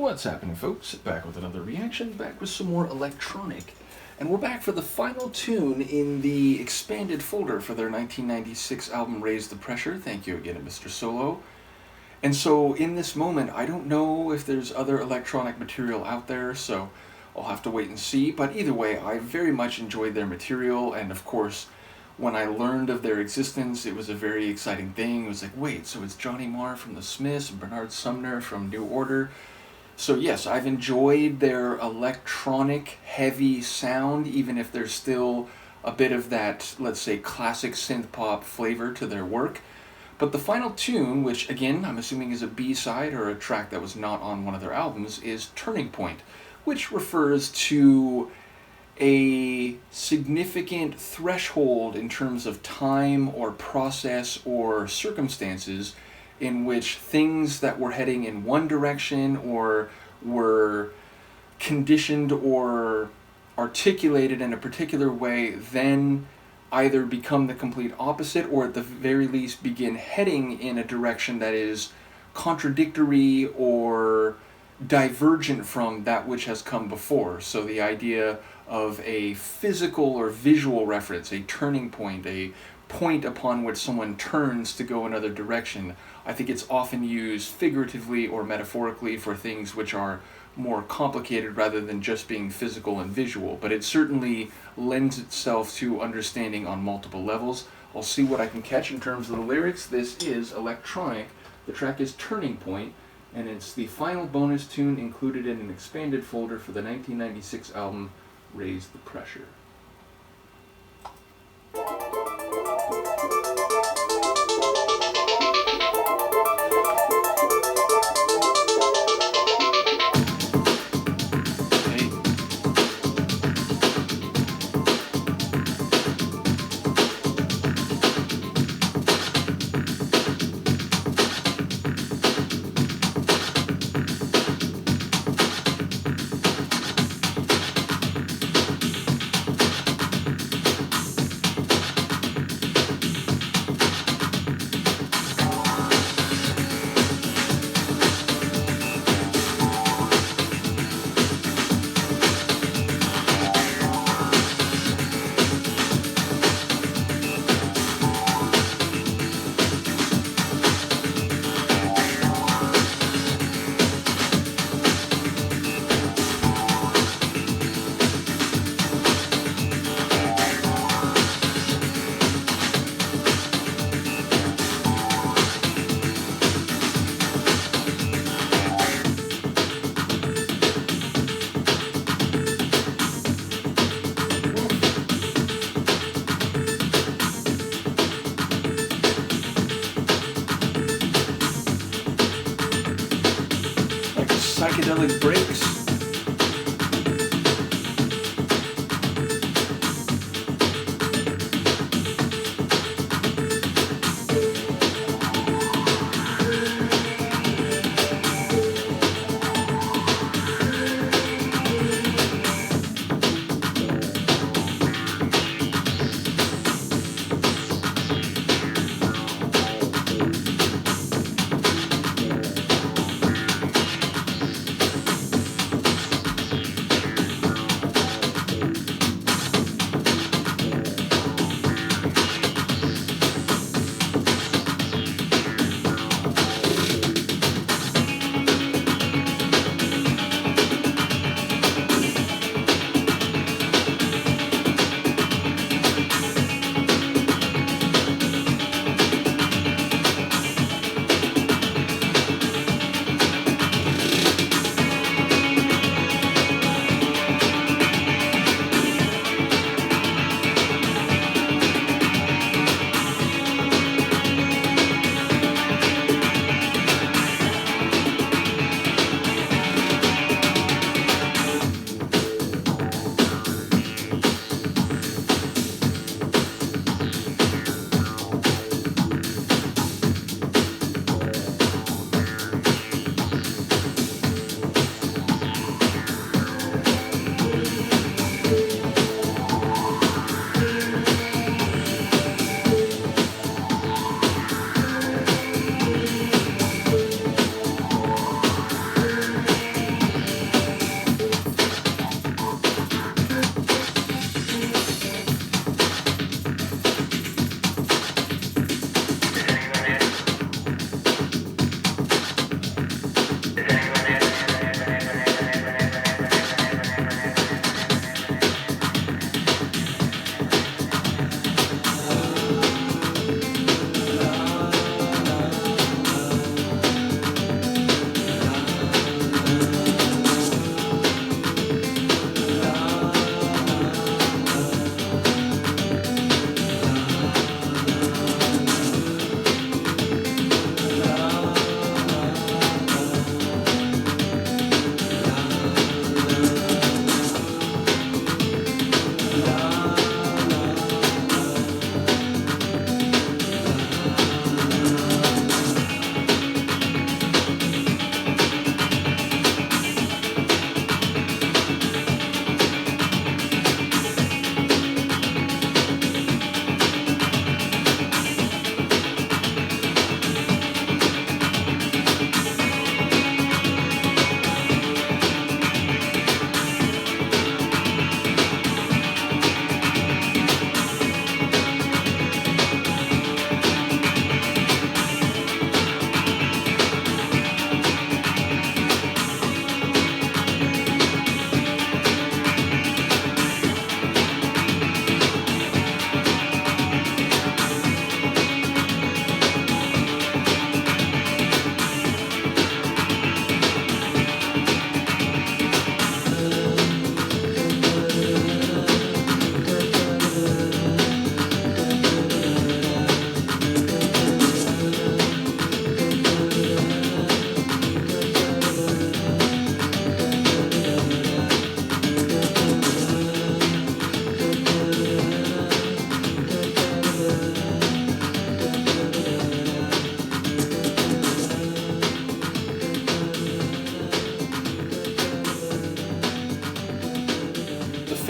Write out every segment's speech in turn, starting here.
What's happening, folks? Back with another reaction, back with some more electronic. And we're back for the final tune in the expanded folder for their 1996 album Raise the Pressure. Thank you again, Mr. Solo. And so in this moment, I don't know if there's other electronic material out there, so I'll have to wait and see. But either way, I very much enjoyed their material, and of course, when I learned of their existence, it was a very exciting thing. It was like, wait, so it's Johnny Marr from the Smiths, and Bernard Sumner from New Order. So yes, I've enjoyed their electronic, heavy sound, even if there's still a bit of that, let's say, classic synth pop flavor to their work. But the final tune, which again, I'm assuming is a B-side or a track that was not on one of their albums, is Turning Point, which refers to a significant threshold in terms of time or process or circumstances in which things that were heading in one direction or were conditioned or articulated in a particular way then either become the complete opposite or at the very least begin heading in a direction that is contradictory or divergent from that which has come before. So the idea of a physical or visual reference, a turning point, a point upon which someone turns to go another direction, I think it's often used figuratively or metaphorically for things which are more complicated rather than just being physical and visual, but it certainly lends itself to understanding on multiple levels. I'll see what I can catch in terms of the lyrics. This is electronic. The track is Turning Point, and it's the final bonus tune included in an expanded folder for the 1996 album Raise the Pressure. Psychedelic breaks.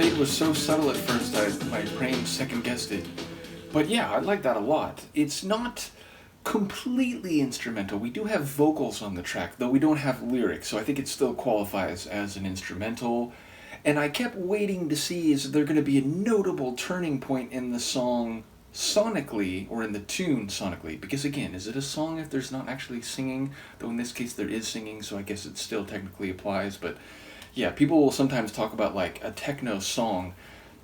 fade was so subtle at first, my brain second guessed it. But yeah, I like that a lot. It's not completely instrumental. We do have vocals on the track, though we don't have lyrics, so I think it still qualifies as an instrumental. And I kept waiting to see, is there going to be a notable turning point in the song sonically, or in the tune sonically? Because again, is it a song if there's not actually singing? Though in this case there is singing, so I guess it still technically applies. But yeah, people will sometimes talk about like a techno song,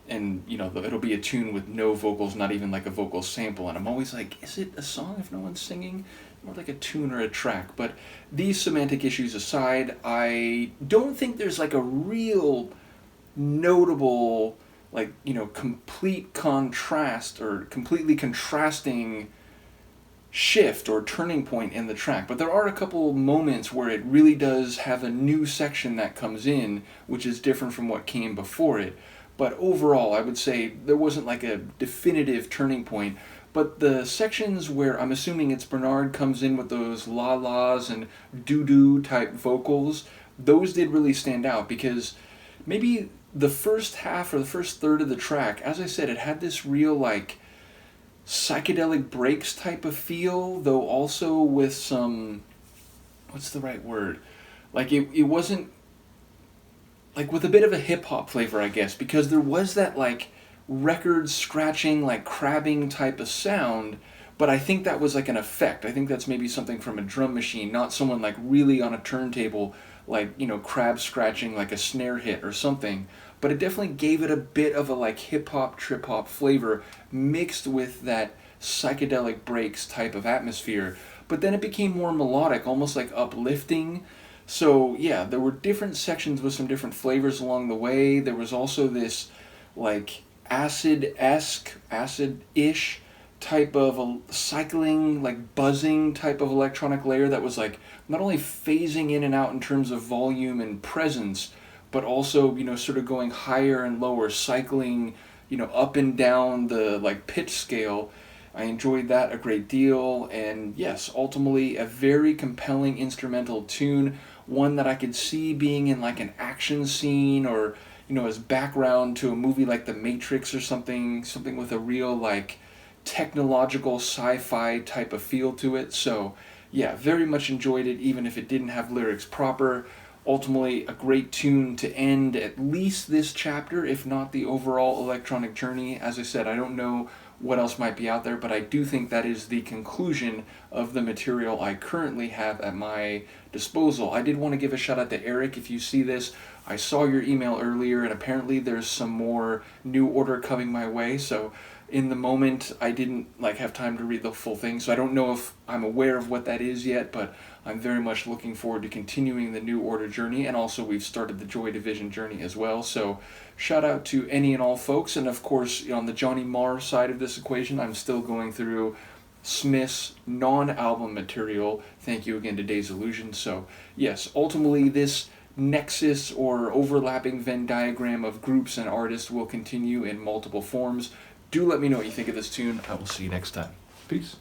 and you know it'll be a tune with no vocals, not even like a vocal sample, and I'm always like, is it a song if no one's singing? More like a tune or a track. But these semantic issues aside, I don't think there's like a real notable, like, you know, complete contrast or completely contrasting shift or turning point in the track. But there are a couple moments where it really does have a new section that comes in, which is different from what came before it. But overall, I would say there wasn't like a definitive turning point. But the sections where I'm assuming it's Bernard comes in with those la-las and doo-doo type vocals, those did really stand out, because maybe the first half or the first third of the track, as I said, it had this real like psychedelic breaks type of feel, though also with some, what's the right word? Like it wasn't, like with a bit of a hip hop flavor, I guess, because there was that like record scratching, like crabbing type of sound, but I think that was like an effect. I think that's maybe something from a drum machine, not someone like really on a turntable, like, you know, crab scratching like a snare hit or something. But it definitely gave it a bit of a like hip hop, trip hop flavor mixed with that psychedelic breaks type of atmosphere. But then it became more melodic, almost like uplifting. So yeah, there were different sections with some different flavors along the way. There was also this like acid-esque, acid-ish type of a cycling, like buzzing type of electronic layer that was like not only phasing in and out in terms of volume and presence, but also, you know, sort of going higher and lower, cycling, you know, up and down the like pitch scale. I enjoyed that a great deal, and yes, ultimately a very compelling instrumental tune, one that I could see being in like an action scene, or, you know, as background to a movie like The Matrix or something with a real like technological sci-fi type of feel to it. So yeah, very much enjoyed it, even if it didn't have lyrics proper. Ultimately a great tune to end at least this chapter, if not the overall electronic journey. As I said, I don't know what else might be out there, but I do think that is the conclusion of the material I currently have at my disposal. I did want to give a shout out to Eric. If you see this, I saw your email earlier, and apparently there's some more new order coming my way, so in the moment I didn't like have time to read the full thing, so I don't know if I'm aware of what that is yet, but I'm very much looking forward to continuing the New Order journey, and also we've started the Joy Division journey as well. So shout out to any and all folks, and of course on the Johnny Marr side of this equation, I'm still going through Smith's non-album material. Thank you again to Days Illusion. So yes, ultimately this nexus or overlapping Venn diagram of groups and artists will continue in multiple forms. Do let me know what you think of this tune. I will see you next time. Peace.